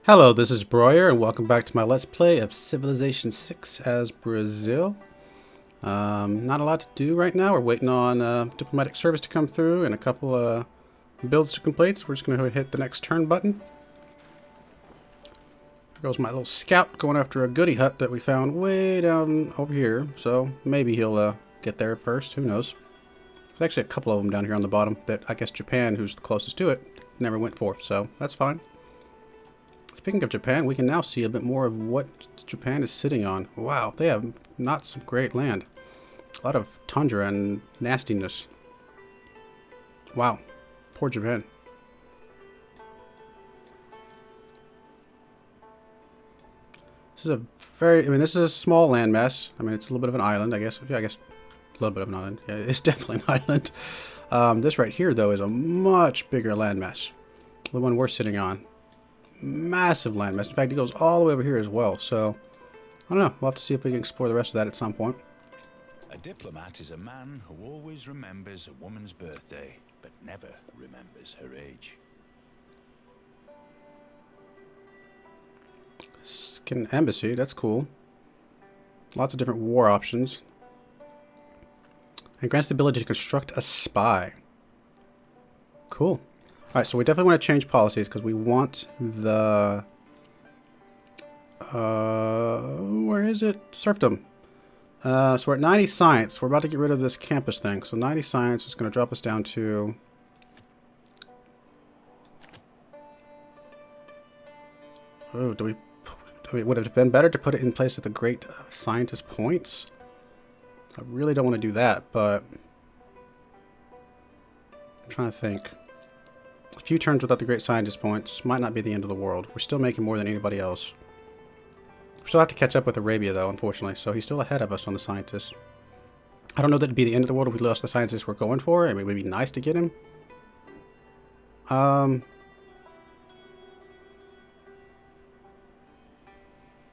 Hello, this is Broyer, and welcome back to my Let's Play of Civilization 6 as Brazil. Not a lot to do right now. We're waiting on diplomatic service to come through and a couple builds to complete, so we're just going to hit the next turn button. There goes my little scout going after a goody hut that we found way down over here, so maybe he'll get there first. Who knows? There's actually a couple of them down here on the bottom that I guess Japan, who's the closest to it, never went for, so that's fine. Speaking of Japan, we can now see a bit more of what Japan is sitting on. Wow, they have not some great land. A lot of tundra and nastiness. Wow, poor Japan. This is a this is a small landmass. I mean, it's a little bit of an island, I guess. Yeah, I guess a little bit of an island. Yeah, it's definitely an island. This right here, though, is a much bigger landmass. The one we're sitting on. Massive landmass. In fact, it goes all the way over here as well. So, I don't know. We'll have to see if we can explore the rest of that at some point. A diplomat is a man who always remembers a woman's birthday, but never remembers her age. Get an embassy. That's cool. Lots of different war options. And grants the ability to construct a spy. Cool. Alright, so we definitely want to change policies because we want the... where is it? Serfdom. So we're at 90 science. We're about to get rid of this campus thing. So 90 science is going to drop us down to... Oh, would it have been better to put it in place at the great scientist points? I really don't want to do that, but... I'm trying to think. A few turns without the great scientist points might not be the end of the world. We're still making more than anybody else. We still have to catch up with Arabia, though, unfortunately. So he's still ahead of us on the scientists. I don't know that it'd be the end of the world if we lost the scientists we're going for. I mean, it would be nice to get him.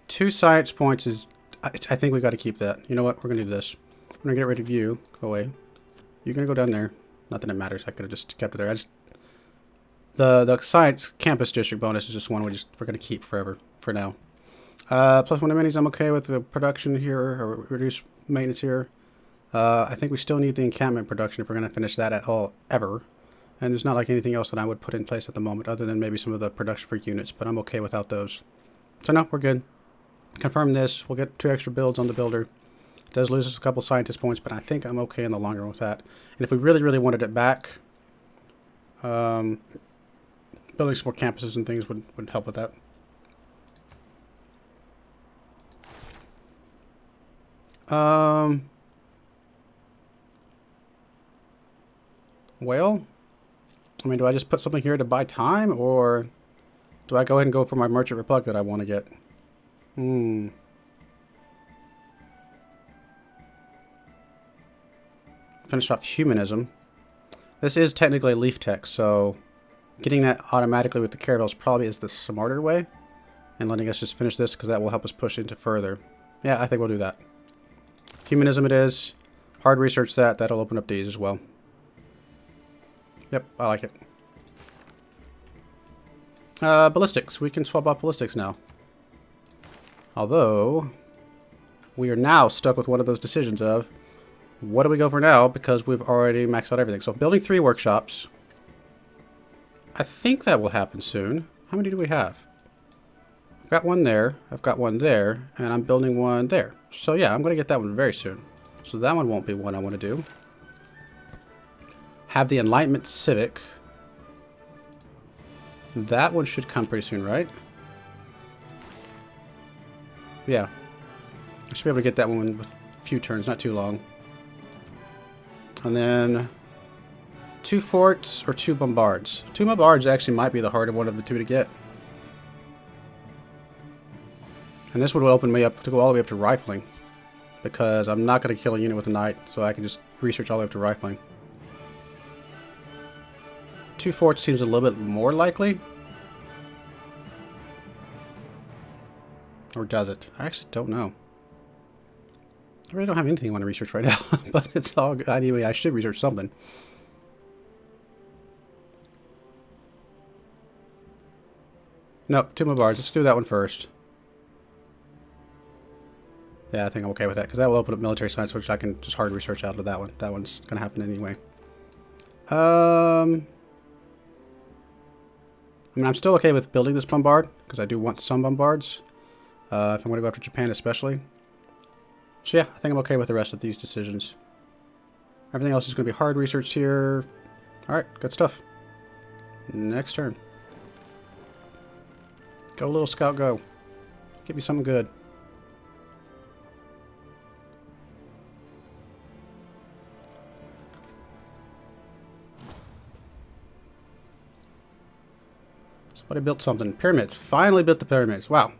2 science points is... I think we got to keep that. You know what? We're going to do this. We're going to get rid of you. Go away. You're going to go down there. Not that it matters. I could have just kept it there. The science campus district bonus is just one we're going to keep forever for now. Plus 1 minis, I'm okay with the production here, or reduce maintenance here. I think we still need the encampment production if we're going to finish that at all, ever. And there's not like anything else that I would put in place at the moment, other than maybe some of the production for units, but I'm okay without those. So no, we're good. Confirm this. We'll get 2 extra builds on the builder. It does lose us a couple scientist points, but I think I'm okay in the long run with that. And if we really, really wanted it back, building some more campuses and things would help with that. Well, I mean, do I just put something here to buy time, or do I go ahead and go for my merchant replug that I want to get? Finish off humanism. This is technically leaf tech, so getting that automatically with the caravels probably is the smarter way, and letting us just finish this because that will help us push into further. Yeah, I think we'll do that. Humanism it is. Hard research that. That'll open up these as well. Yep, I like it. Ballistics. We can swap off ballistics now. Although, we are now stuck with one of those decisions of, what do we go for now? Because we've already maxed out everything. So building 3 workshops. I think that will happen soon. How many do we have? I've got one there. I've got one there. And I'm building one there. So yeah, I'm going to get that one very soon. So that one won't be one I want to do. Have the Enlightenment Civic. That one should come pretty soon, right? Yeah. I should be able to get that one with a few turns, not too long. And then 2 forts or 2 bombards. 2 bombards actually might be the harder one of the 2 to get. And this would open me up to go all the way up to rifling. Because I'm not going to kill a unit with a knight, so I can just research all the way up to rifling. 2 forts seems a little bit more likely. Or does it? I actually don't know. I really don't have anything I want to research right now, but it's all good. Anyway, I should research something. Nope, 2 bombards. Let's do that one first. Yeah, I think I'm okay with that, because that will open up military science, which I can just hard research out of that one. That one's going to happen anyway. I mean, I'm still okay with building this bombard, because I do want some bombards. If I'm going to go after Japan especially. So yeah, I think I'm okay with the rest of these decisions. Everything else is going to be hard research here. Alright, good stuff. Next turn. Go, little scout, go. Give me something good. Somebody built something. Pyramids. Finally built the pyramids. Wow.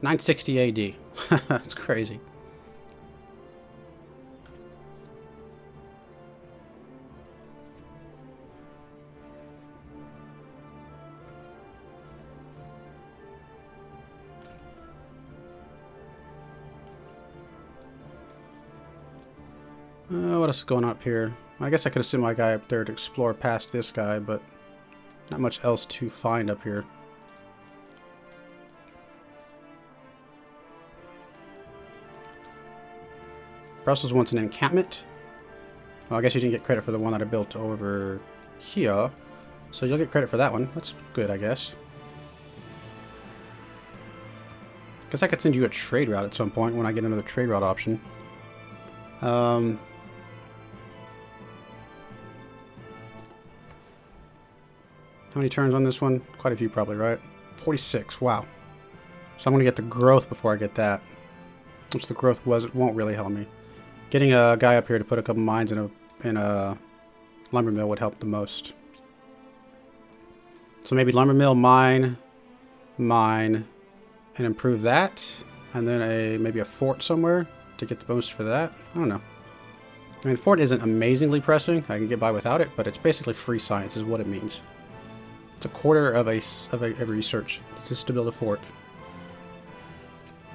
960 AD. That's crazy. What else is going on up here? I guess I could have sent my guy up there to explore past this guy, but not much else to find up here. Brussels wants an encampment. Well, I guess you didn't get credit for the one that I built over here. So you'll get credit for that one. That's good, I guess. Guess I could send you a trade route at some point when I get another trade route option. How many turns on this one? Quite a few probably, right? 46, wow. So I'm going to get the growth before I get that. Which the growth won't really help me. Getting a guy up here to put a couple mines in a lumber mill would help the most. So maybe lumber mill, mine, and improve that. And then maybe a fort somewhere to get the bonus for that. I don't know. I mean, fort isn't amazingly pressing. I can get by without it, but it's basically free science is what it means. It's a quarter of a research just to build a fort.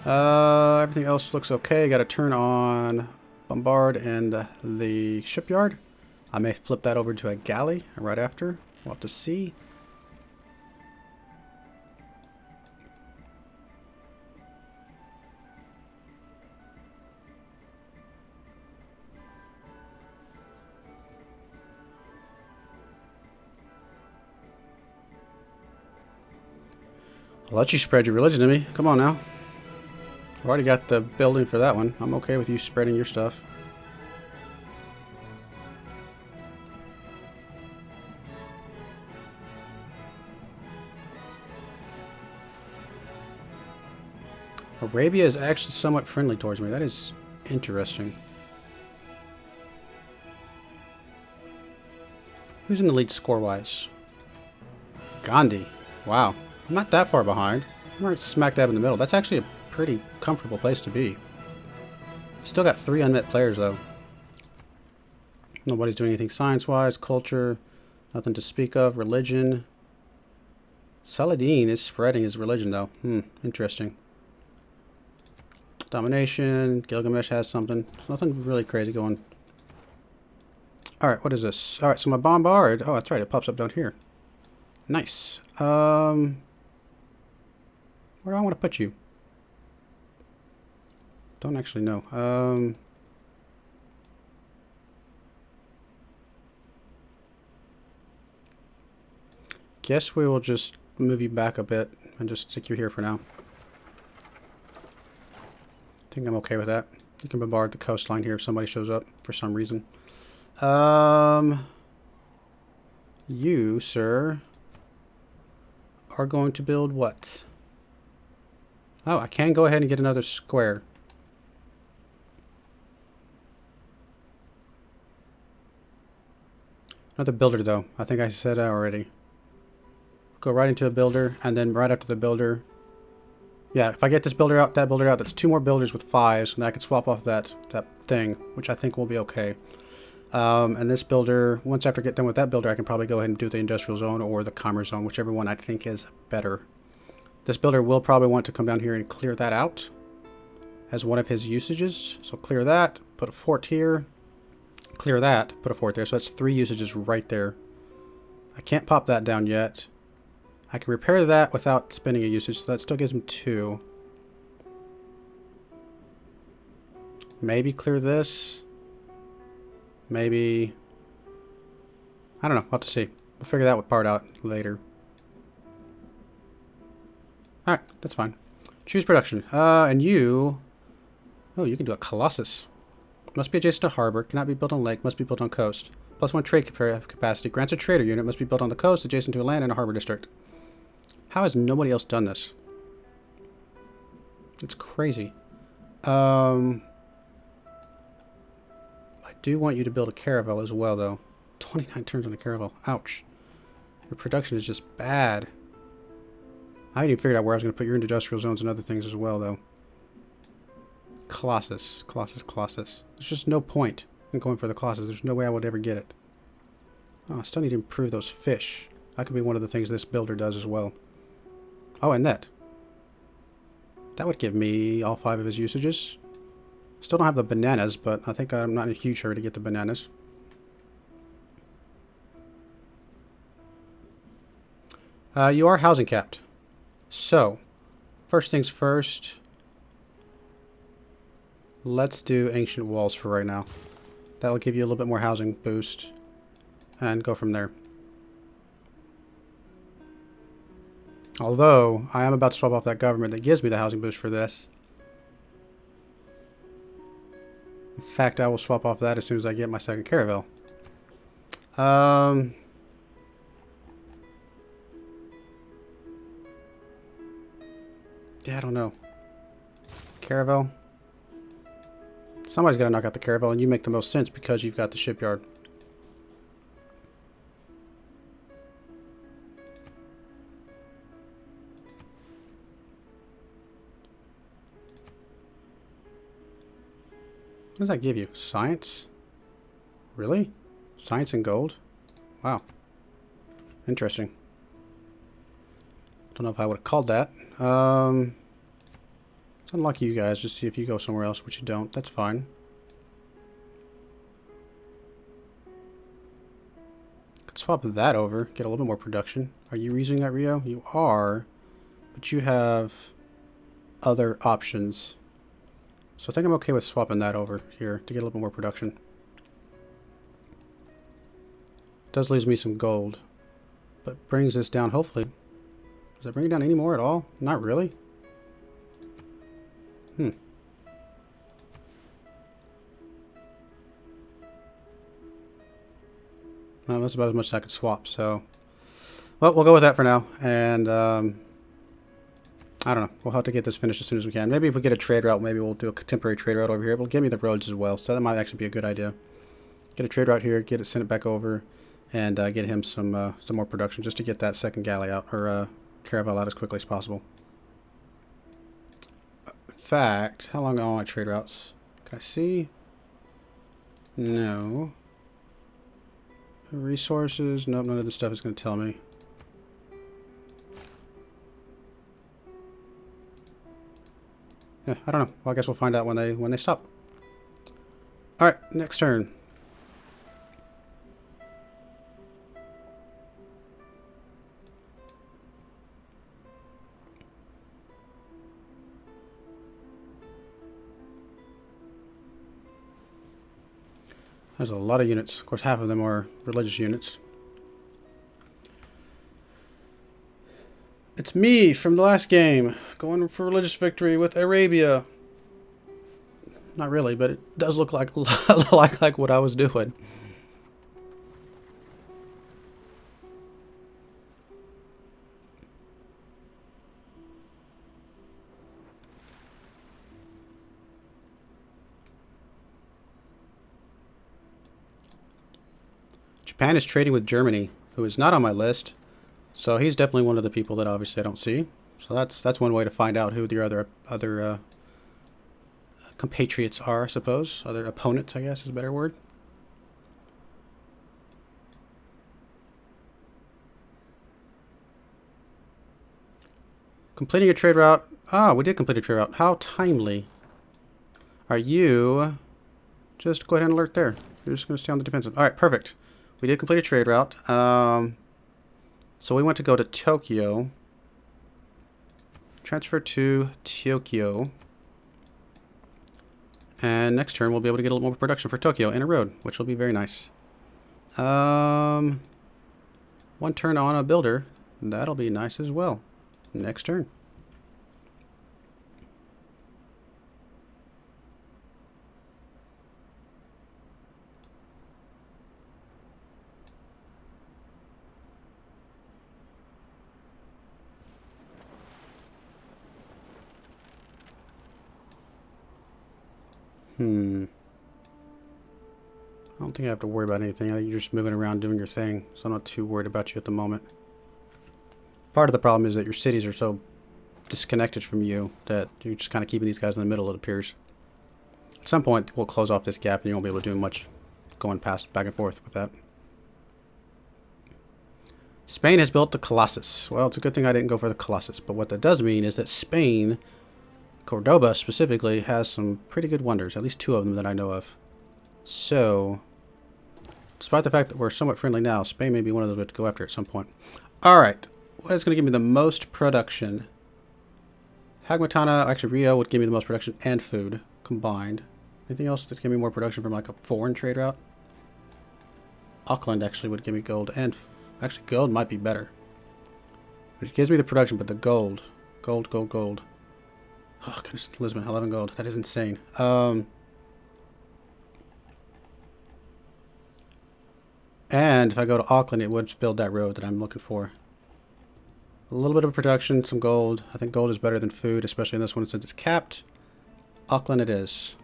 Everything else looks okay. Got to turn on bombard and the shipyard. I may flip that over to a galley right after. We'll have to see. I'll let you spread your religion to me. Come on now. I've already got the building for that one. I'm okay with you spreading your stuff. Arabia is actually somewhat friendly towards me. That is interesting. Who's in the lead score-wise? Gandhi. Wow. I'm not that far behind. I'm right smack dab in the middle. That's actually a pretty comfortable place to be. Still got 3 unmet players, though. Nobody's doing anything science-wise. Culture. Nothing to speak of. Religion. Saladin is spreading his religion, though. Interesting. Domination. Gilgamesh has something. There's nothing really crazy going. Alright, what is this? Alright, so my bombard. Oh, that's right. It pops up down here. Nice. Where do I want to put you? Don't actually know. Guess we will just move you back a bit and just stick you here for now. I think I'm okay with that. You can bombard the coastline here if somebody shows up for some reason. You, sir, are going to build what? Oh, I can go ahead and get another square. Another builder, though. I think I said that already. Go right into a builder, and then right after the builder. Yeah, if I get this builder out, that builder out, that's 2 more builders with 5s, and I can swap off that thing, which I think will be okay. And this builder, once after I get done with that builder, I can probably go ahead and do the industrial zone or the commerce zone, whichever one I think is better. This builder will probably want to come down here and clear that out as one of his usages. So clear that, put a fort here, clear that, put a fort there. So that's 3 usages right there. I can't pop that down yet. I can repair that without spending a usage, so that still gives him 2. Maybe clear this. Maybe... I don't know. We'll have to see. We'll figure that part out later. Alright, that's fine. Choose production. And you... Oh, you can do a Colossus. Must be adjacent to harbor. Cannot be built on lake. Must be built on coast. +1 trade capacity. Grants a trader unit. Must be built on the coast, adjacent to a land and a harbor district. How has nobody else done this? It's crazy. I do want you to build a caravel as well, though. 29 turns on a caravel. Ouch. Your production is just bad. I hadn't even figured out where I was going to put your industrial zones and other things as well, though. Colossus. Colossus, Colossus. There's just no point in going for the Colossus. There's no way I would ever get it. Oh, I still need to improve those fish. That could be one of the things this builder does as well. Oh, and that. That would give me all 5 of his usages. Still don't have the bananas, but I think I'm not in a huge hurry to get the bananas. You are housing capped. So, first things first. Let's do ancient walls for right now. That'll give you a little bit more housing boost. And go from there. Although, I am about to swap off that government that gives me the housing boost for this. In fact, I will swap off that as soon as I get my second caravel. Yeah, I don't know. Caravel. Somebody's got to knock out the caravel, and you make the most sense because you've got the shipyard. What does that give you? Science? Really? Science and gold? Wow. Interesting. Don't know if I would have called that. Let's unlock you guys. Just see if you go somewhere else, which you don't. That's fine. Could swap that over. Get a little bit more production. Are you using that, Rio? You are. But you have other options. So I think I'm okay with swapping that over here to get a little bit more production. Does lose me some gold, but brings this down hopefully. Does it bring it down any more at all? Not really. No, that's about as much as I could swap, so... Well, we'll go with that for now, and I don't know. We'll have to get this finished as soon as we can. Maybe if we get a trade route, maybe we'll do a temporary trade route over here. It will give me the roads as well, so that might actually be a good idea. Get a trade route here, get it, send it back over, and get him some more production just to get that second galley out, or caravel out as quickly as possible. In fact, how long are all my trade routes? Can I see? No. Resources? Nope, none of this stuff is going to tell me. Yeah, I don't know. Well, I guess we'll find out when they stop. All right, next turn. There's a lot of units. Of course, half of them are religious units. It's me from the last game, going for religious victory with Arabia. Not really, but it does look like like what I was doing. Japan is trading with Germany, who is not on my list. So he's definitely one of the people that obviously I don't see. So that's one way to find out who your other compatriots are, I suppose. Other opponents, I guess, is a better word. Completing a trade route. Ah, we did complete a trade route. How timely. Are you... Just go ahead and alert there. You're just going to stay on the defensive. All right, perfect. We did complete a trade route. So we want to go to Tokyo. Transfer to Tokyo. And next turn we'll be able to get a little more production for Tokyo and a road, which will be very nice. One turn on a builder. That'll be nice as well. Next turn. I don't think I have to worry about anything. I think you're just moving around doing your thing, so I'm not too worried about you at the moment. Part of the problem is that your cities are so disconnected from you that you're just kind of keeping these guys in the middle, it appears. At some point, we'll close off this gap and you won't be able to do much going past back and forth with that. Spain has built the Colossus. Well, it's a good thing I didn't go for the Colossus, but what that does mean is that Spain, Cordoba specifically, has some pretty good wonders, at least 2 of them that I know of. So, despite the fact that we're somewhat friendly now, Spain may be one of those we have to go after at some point. Alright, what is going to give me the most production? Hagmatana, actually Rio would give me the most production and food combined. Anything else that's giving me more production from like a foreign trade route? Auckland actually would give me gold and... actually, gold might be better. It gives me the production, but the gold. Gold, gold, gold. Oh, goodness, Lisbon, 11 gold. That is insane. And if I go to Auckland, it would build that road that I'm looking for. A little bit of production, some gold. I think gold is better than food, especially in this one since it's capped. Auckland it is.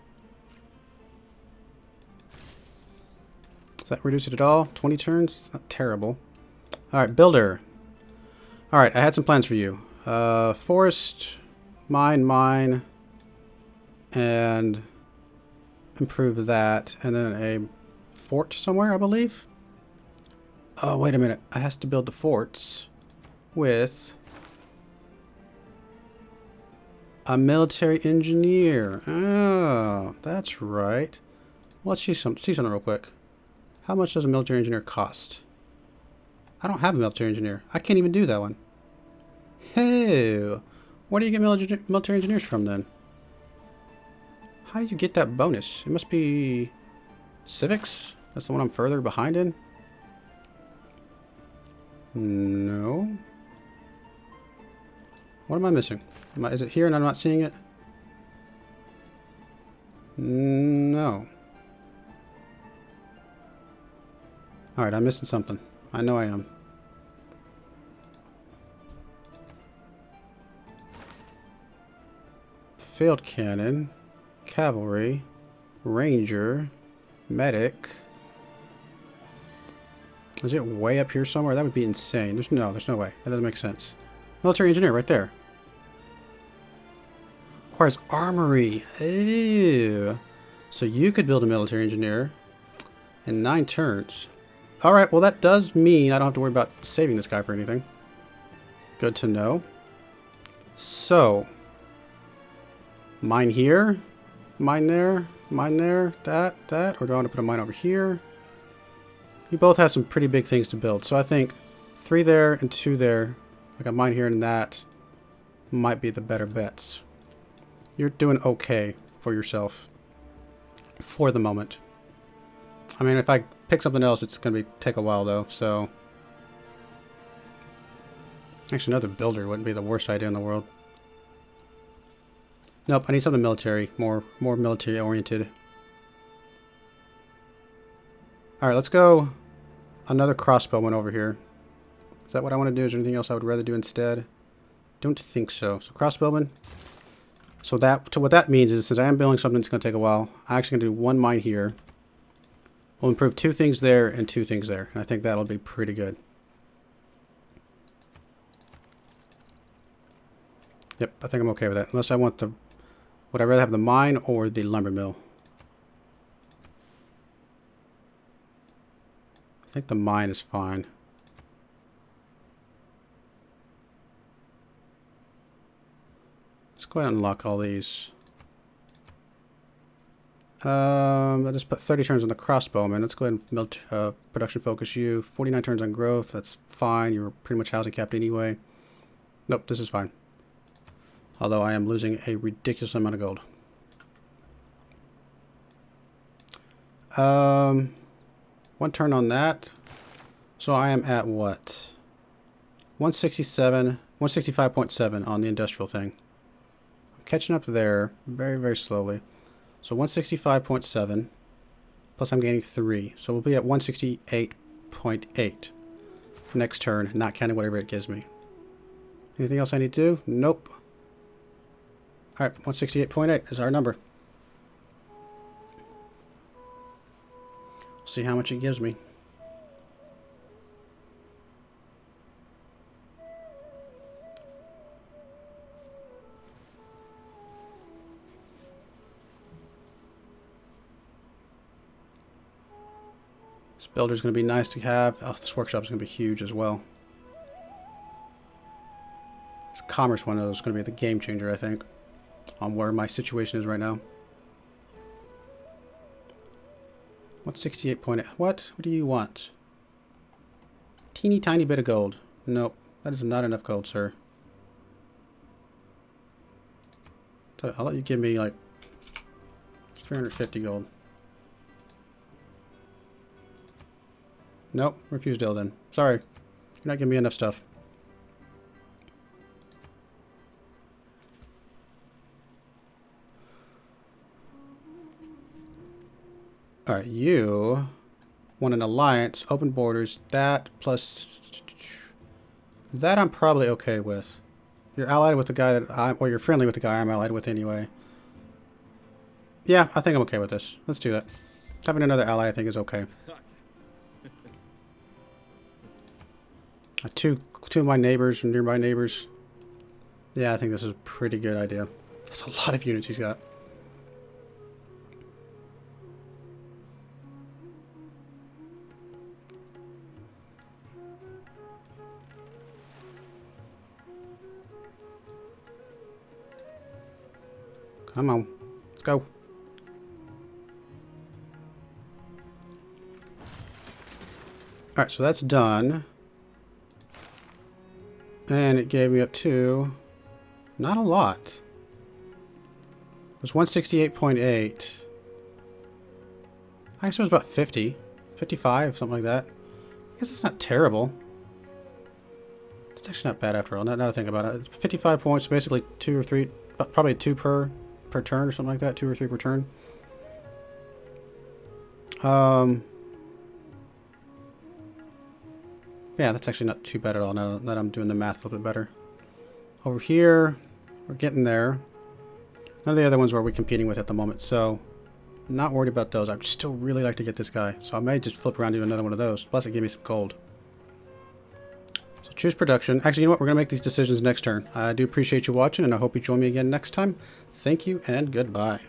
Does that reduce it at all? 20 turns? Not terrible. Alright, builder. Alright, I had some plans for you. Forest, mine, and improve that. And then a fort somewhere, I believe. Oh, wait a minute. I have to build the forts with a military engineer. Oh, that's right. Let's see something real quick. How much does a military engineer cost? I don't have a military engineer. I can't even do that one. Hey, where do you get military engineers from then? How do you get that bonus? It must be civics? That's the one I'm further behind in? No. What am I missing? Is it here and I'm not seeing it? No. Alright, I'm missing something. I know I am. Field cannon, cavalry, ranger, medic. Is it way up here somewhere? That would be insane. There's no way. That doesn't make sense. Military engineer right there. Requires armory. Ew. So you could build a military engineer in 9 turns. Alright, well that does mean I don't have to worry about saving this guy for anything. Good to know. So, mine here, mine there, that, or do I want to put a mine over here? You both have some pretty big things to build, so I think 3 there and 2 there, like a mine here and that, might be the better bets. You're doing okay for yourself for the moment. I mean, if I pick something else, it's going to take a while, though, so... Actually, another builder wouldn't be the worst idea in the world. Nope, I need something military, more military-oriented. Alright, let's go another crossbowman over here. Is that what I want to do? Is there anything else I would rather do instead? Don't think so. So, crossbowman. So what that means is, since I am building something that's going to take a while, I'm actually going to do 1 mine here. We'll improve 2 things there and 2 things there. And I think that'll be pretty good. Yep, I think I'm okay with that. Unless I want the... Would I rather have the mine or the lumber mill? I think the mine is fine. Let's go ahead and unlock all these. I just put 30 turns on the crossbowman. Let's go ahead and build production focus you. 49 turns on growth. That's fine. You're pretty much housing capped anyway. Nope, this is fine. Although I am losing a ridiculous amount of gold. One turn on that. So I am at what? 167, 165.7 on the industrial thing. I'm catching up there very, very slowly. So 165.7 plus I'm gaining 3. So we'll be at 168.8 next turn, not counting whatever it gives me. Anything else I need to do? Nope. Alright, 168.8 is our number. See how much it gives me. This builder is going to be nice to have. Oh, this workshop is going to be huge as well. This commerce one is going to be the game changer, I think, on where my situation is right now. 168.8. What? What do you want? Teeny tiny bit of gold. Nope. That is not enough gold, sir. I'll let you give me like 350 gold. Nope. Refuse deal then. Sorry. You're not giving me enough stuff. Alright, you want an alliance, open borders, that plus... That I'm probably okay with. You're allied with the guy that I'm... Or you're friendly with the guy I'm allied with anyway. Yeah, I think I'm okay with this. Let's do that. Having another ally I think is okay. Two of my neighbors and nearby neighbors. Yeah, I think this is a pretty good idea. That's a lot of units he's got. Come on. Let's go. Alright, so that's done. And it gave me up to... Not a lot. It was 168.8. I guess it was about 50. 55, something like that. I guess it's not terrible. It's actually not bad after all. Now that I think about it. It's 55 points, basically 2 or 3... Probably 2 per turn or something like that. 2 or 3 per turn. Yeah, that's actually not too bad at all now that I'm doing the math a little bit better. Over here, we're getting there. None of the other ones we're competing with at the moment, so not worried about those. I'd still really like to get this guy, so I may just flip around and do another one of those. Plus, it gave me some gold. So choose production. Actually, you know what? We're going to make these decisions next turn. I do appreciate you watching, and I hope you join me again next time. Thank you, and goodbye.